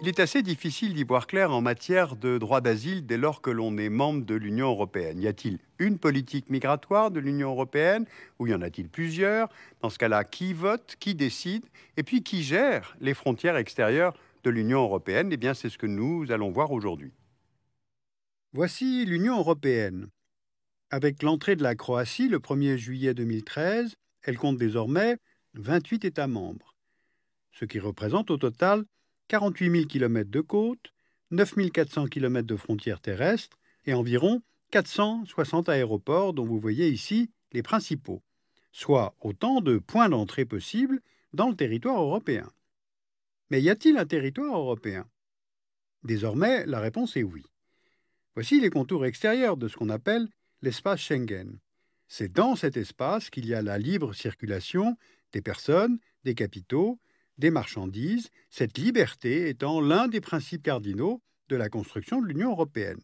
Il est assez difficile d'y voir clair en matière de droit d'asile dès lors que l'on est membre de l'Union européenne. Y a-t-il une politique migratoire de l'Union européenne ou y en a-t-il plusieurs? Dans ce cas-là, qui vote, qui décide et puis qui gère les frontières extérieures de l'Union européenne? Eh bien, c'est ce que nous allons voir aujourd'hui. Voici l'Union européenne. Avec l'entrée de la Croatie le 1er juillet 2013, elle compte désormais 28 États membres, ce qui représente au total 48 000 km de côtes, 9 400 km de frontières terrestres et environ 460 aéroports dont vous voyez ici les principaux, soit autant de points d'entrée possibles dans le territoire européen. Mais y a-t-il un territoire européen? Désormais, la réponse est oui. Voici les contours extérieurs de ce qu'on appelle l'espace Schengen. C'est dans cet espace qu'il y a la libre circulation des personnes, des capitaux, des marchandises, cette liberté étant l'un des principes cardinaux de la construction de l'Union européenne.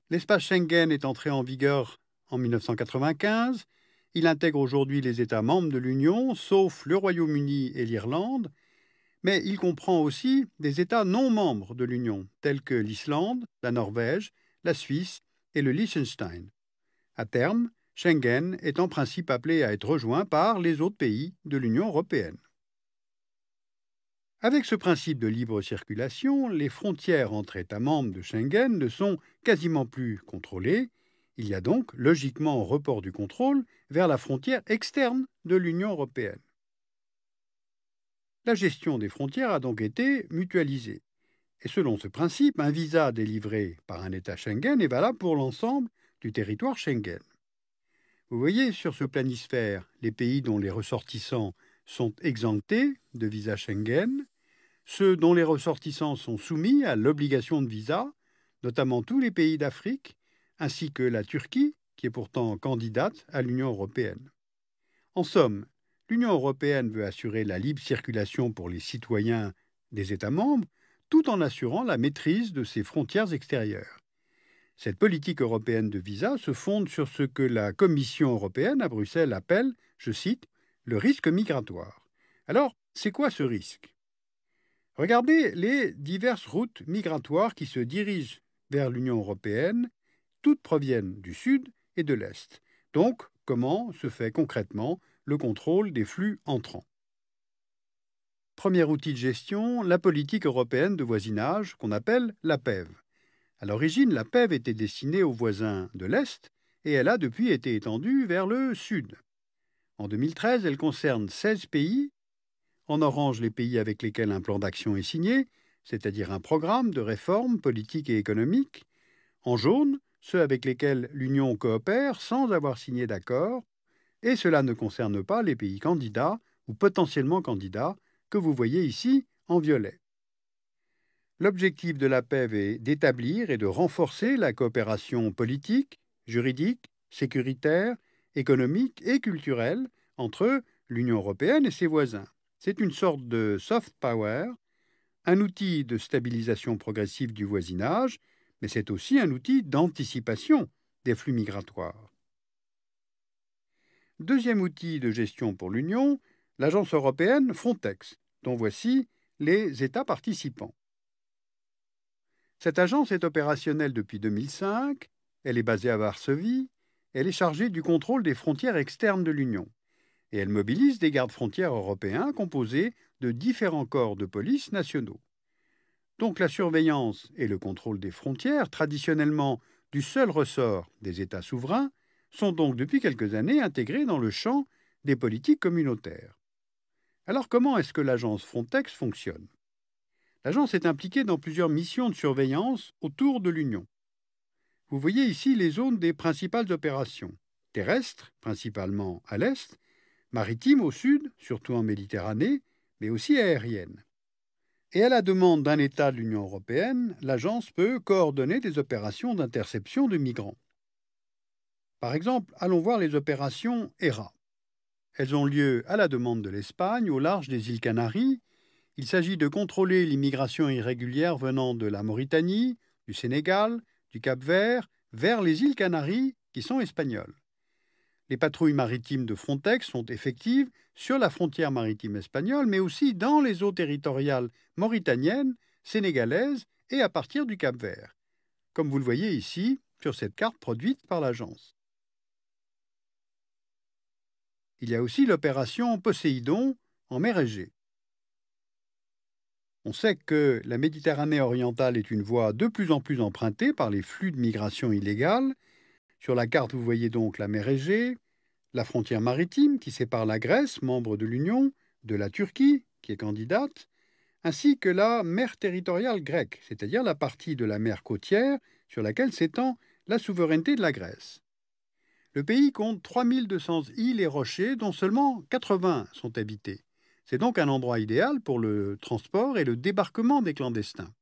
L'espace Schengen est entré en vigueur en 1995. Il intègre aujourd'hui les États membres de l'Union, sauf le Royaume-Uni et l'Irlande, mais il comprend aussi des États non membres de l'Union, tels que l'Islande, la Norvège, la Suisse et le Liechtenstein. À terme, Schengen est en principe appelé à être rejoint par les autres pays de l'Union européenne. Avec ce principe de libre circulation, les frontières entre États membres de Schengen ne sont quasiment plus contrôlées. Il y a donc logiquement un report du contrôle vers la frontière externe de l'Union européenne. La gestion des frontières a donc été mutualisée. Et selon ce principe, un visa délivré par un État Schengen est valable pour l'ensemble du territoire Schengen. Vous voyez sur ce planisphère les pays dont les ressortissants sont exemptés de visa Schengen, ceux dont les ressortissants sont soumis à l'obligation de visa, notamment tous les pays d'Afrique, ainsi que la Turquie, qui est pourtant candidate à l'Union européenne. En somme, l'Union européenne veut assurer la libre circulation pour les citoyens des États membres, tout en assurant la maîtrise de ses frontières extérieures. Cette politique européenne de visa se fonde sur ce que la Commission européenne à Bruxelles appelle, je cite, le risque migratoire. Alors, c'est quoi ce risque? Regardez les diverses routes migratoires qui se dirigent vers l'Union européenne. Toutes proviennent du sud et de l'est. Donc, comment se fait concrètement le contrôle des flux entrants? Premier outil de gestion, la politique européenne de voisinage qu'on appelle la PEV. À l'origine, la PEV était destinée aux voisins de l'Est et elle a depuis été étendue vers le Sud. En 2013, elle concerne 16 pays. En orange, les pays avec lesquels un plan d'action est signé, c'est-à-dire un programme de réforme politique et économique. En jaune, ceux avec lesquels l'Union coopère sans avoir signé d'accord. Et cela ne concerne pas les pays candidats ou potentiellement candidats que vous voyez ici en violet. L'objectif de la PEV est d'établir et de renforcer la coopération politique, juridique, sécuritaire, économique et culturelle entre l'Union européenne et ses voisins. C'est une sorte de soft power, un outil de stabilisation progressive du voisinage, mais c'est aussi un outil d'anticipation des flux migratoires. Deuxième outil de gestion pour l'Union, l'agence européenne Frontex, dont voici les États participants. Cette agence est opérationnelle depuis 2005, elle est basée à Varsovie, elle est chargée du contrôle des frontières externes de l'Union et elle mobilise des gardes-frontières européens composés de différents corps de police nationaux. Donc la surveillance et le contrôle des frontières, traditionnellement du seul ressort des États souverains, sont donc depuis quelques années intégrés dans le champ des politiques communautaires. Alors comment est-ce que l'agence Frontex fonctionne? L'agence est impliquée dans plusieurs missions de surveillance autour de l'Union. Vous voyez ici les zones des principales opérations. Terrestres, principalement à l'est, maritimes au sud, surtout en Méditerranée, mais aussi aériennes. Et à la demande d'un État de l'Union européenne, l'agence peut coordonner des opérations d'interception de migrants. Par exemple, allons voir les opérations ERA. Elles ont lieu à la demande de l'Espagne, au large des îles Canaries. Il s'agit de contrôler l'immigration irrégulière venant de la Mauritanie, du Sénégal, du Cap-Vert, vers les îles Canaries, qui sont espagnoles. Les patrouilles maritimes de Frontex sont effectives sur la frontière maritime espagnole, mais aussi dans les eaux territoriales mauritaniennes, sénégalaises et à partir du Cap-Vert, comme vous le voyez ici sur cette carte produite par l'agence. Il y a aussi l'opération Poséidon en mer Égée. On sait que la Méditerranée orientale est une voie de plus en plus empruntée par les flux de migration illégale. Sur la carte, vous voyez donc la mer Égée, la frontière maritime qui sépare la Grèce, membre de l'Union, de la Turquie, qui est candidate, ainsi que la mer territoriale grecque, c'est-à-dire la partie de la mer côtière sur laquelle s'étend la souveraineté de la Grèce. Le pays compte 3200 îles et rochers, dont seulement 80 sont habités. C'est donc un endroit idéal pour le transport et le débarquement des clandestins.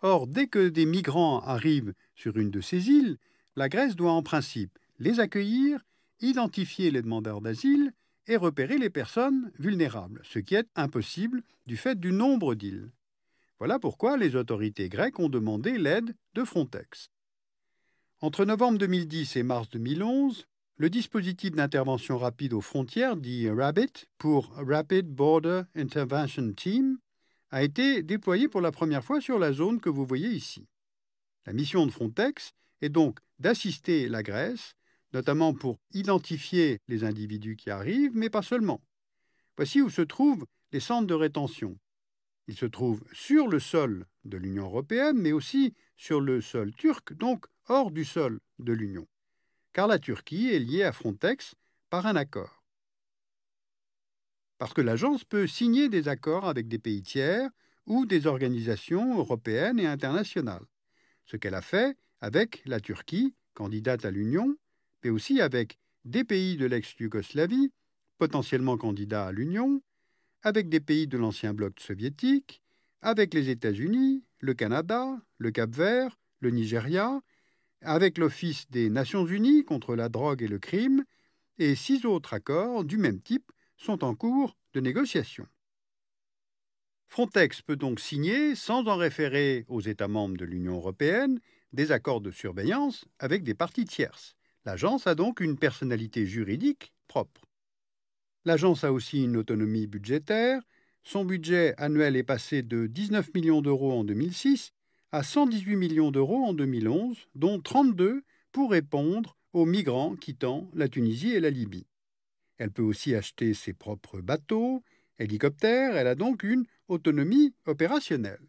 Or, dès que des migrants arrivent sur une de ces îles, la Grèce doit en principe les accueillir, identifier les demandeurs d'asile et repérer les personnes vulnérables, ce qui est impossible du fait du nombre d'îles. Voilà pourquoi les autorités grecques ont demandé l'aide de Frontex. Entre novembre 2010 et mars 2011, le dispositif d'intervention rapide aux frontières, dit RABIT, pour Rapid Border Intervention Team, a été déployé pour la première fois sur la zone que vous voyez ici. La mission de Frontex est donc d'assister la Grèce, notamment pour identifier les individus qui arrivent, mais pas seulement. Voici où se trouvent les centres de rétention. Ils se trouvent sur le sol de l'Union européenne, mais aussi sur le sol turc, donc hors du sol de l'Union, car la Turquie est liée à Frontex par un accord. Parce que l'agence peut signer des accords avec des pays tiers ou des organisations européennes et internationales, ce qu'elle a fait avec la Turquie, candidate à l'Union, mais aussi avec des pays de l'ex-Yougoslavie, potentiellement candidats à l'Union, avec des pays de l'ancien bloc soviétique, avec les États-Unis, le Canada, le Cap-Vert, le Nigeria, avec l'Office des Nations Unies contre la drogue et le crime, et 6 autres accords du même type sont en cours de négociation. Frontex peut donc signer, sans en référer aux États membres de l'Union européenne, des accords de surveillance avec des parties tierces. L'agence a donc une personnalité juridique propre. L'agence a aussi une autonomie budgétaire. Son budget annuel est passé de 19 millions d'euros en 2006 à 118 millions d'euros en 2011, dont 32 pour répondre aux migrants quittant la Tunisie et la Libye. Elle peut aussi acheter ses propres bateaux, hélicoptères, elle a donc une autonomie opérationnelle.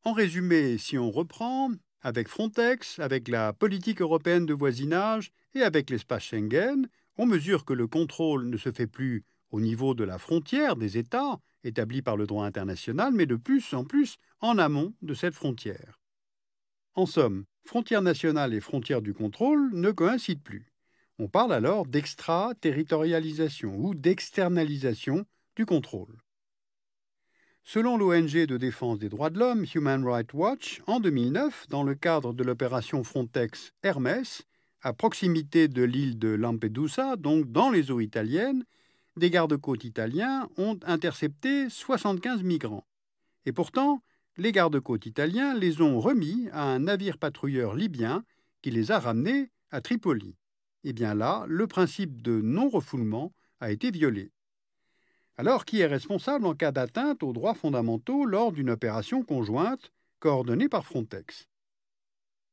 En résumé, si on reprend, avec Frontex, avec la politique européenne de voisinage et avec l'espace Schengen, on mesure que le contrôle ne se fait plus au niveau de la frontière des États, établie par le droit international, mais de plus en plus en amont de cette frontière. En somme, frontière nationale et frontière du contrôle ne coïncident plus. On parle alors d'extraterritorialisation ou d'externalisation du contrôle. Selon l'ONG de défense des droits de l'homme Human Rights Watch, en 2009, dans le cadre de l'opération Frontex Hermes, à proximité de l'île de Lampedusa, donc dans les eaux italiennes, des gardes-côtes italiens ont intercepté 75 migrants. Et pourtant, les gardes-côtes italiens les ont remis à un navire patrouilleur libyen qui les a ramenés à Tripoli. Et bien là, le principe de non-refoulement a été violé. Alors, qui est responsable en cas d'atteinte aux droits fondamentaux lors d'une opération conjointe coordonnée par Frontex?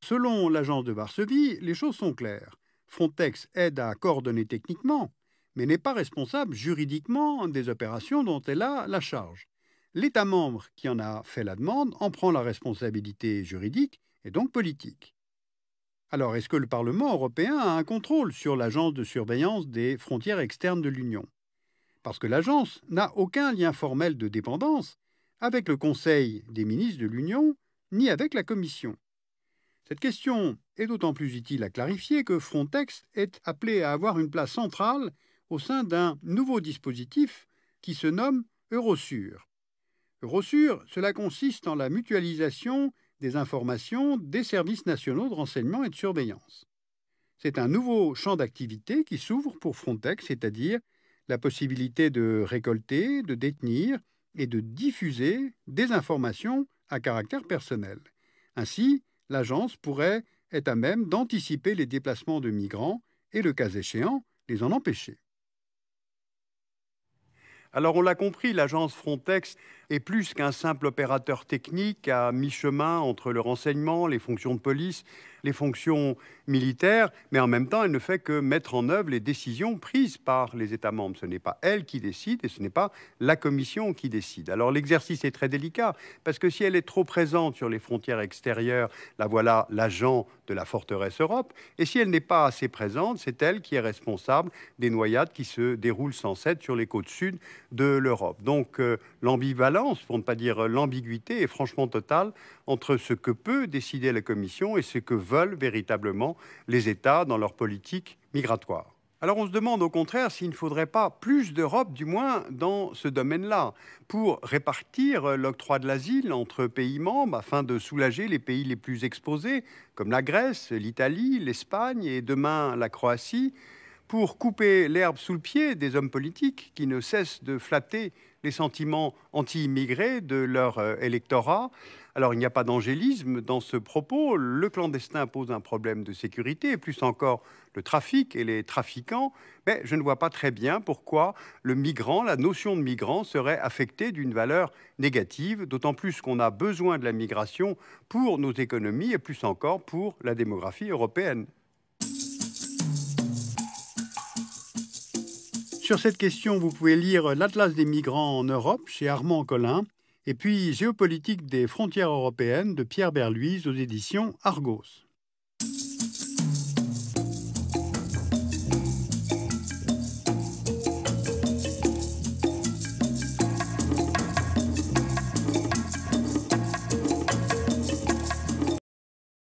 Selon l'agence de Varsovie, les choses sont claires. Frontex aide à coordonner techniquement, mais n'est pas responsable juridiquement des opérations dont elle a la charge. L'État membre qui en a fait la demande en prend la responsabilité juridique et donc politique. Alors, est-ce que le Parlement européen a un contrôle sur l'agence de surveillance des frontières externes de l'Union? Parce que l'agence n'a aucun lien formel de dépendance avec le Conseil des ministres de l'Union ni avec la Commission. Cette question est d'autant plus utile à clarifier que Frontex est appelé à avoir une place centrale au sein d'un nouveau dispositif qui se nomme Eurosur. Eurosur, cela consiste en la mutualisation des informations des services nationaux de renseignement et de surveillance. C'est un nouveau champ d'activité qui s'ouvre pour Frontex, c'est-à-dire la possibilité de récolter, de détenir et de diffuser des informations à caractère personnel. Ainsi, l'agence pourrait est à même d'anticiper les déplacements de migrants et, le cas échéant, les en empêcher. Alors on l'a compris, l'agence Frontex est plus qu'un simple opérateur technique à mi-chemin entre le renseignement, les fonctions de police, les fonctions militaires, mais en même temps, elle ne fait que mettre en œuvre les décisions prises par les États membres. Ce n'est pas elle qui décide et ce n'est pas la Commission qui décide. Alors l'exercice est très délicat parce que si elle est trop présente sur les frontières extérieures, la voilà l'agent de la forteresse Europe, et si elle n'est pas assez présente, c'est elle qui est responsable des noyades qui se déroulent sans cesse sur les côtes sud de l'Europe. Donc l'ambivalence, pour ne pas dire l'ambiguïté, est franchement totale entre ce que peut décider la Commission et ce que veulent véritablement les États dans leur politique migratoire. Alors on se demande au contraire s'il ne faudrait pas plus d'Europe, du moins dans ce domaine-là, pour répartir l'octroi de l'asile entre pays membres afin de soulager les pays les plus exposés, comme la Grèce, l'Italie, l'Espagne et demain la Croatie, pour couper l'herbe sous le pied des hommes politiques qui ne cessent de flatter les sentiments anti-immigrés de leur électorat. Alors il n'y a pas d'angélisme dans ce propos. Le clandestin pose un problème de sécurité, et plus encore le trafic et les trafiquants. Mais je ne vois pas très bien pourquoi le migrant, la notion de migrant, serait affectée d'une valeur négative, d'autant plus qu'on a besoin de la migration pour nos économies et plus encore pour la démographie européenne. Sur cette question, vous pouvez lire l'Atlas des migrants en Europe chez Armand Collin et puis Géopolitique des frontières européennes de Pierre Berluise aux éditions Argos.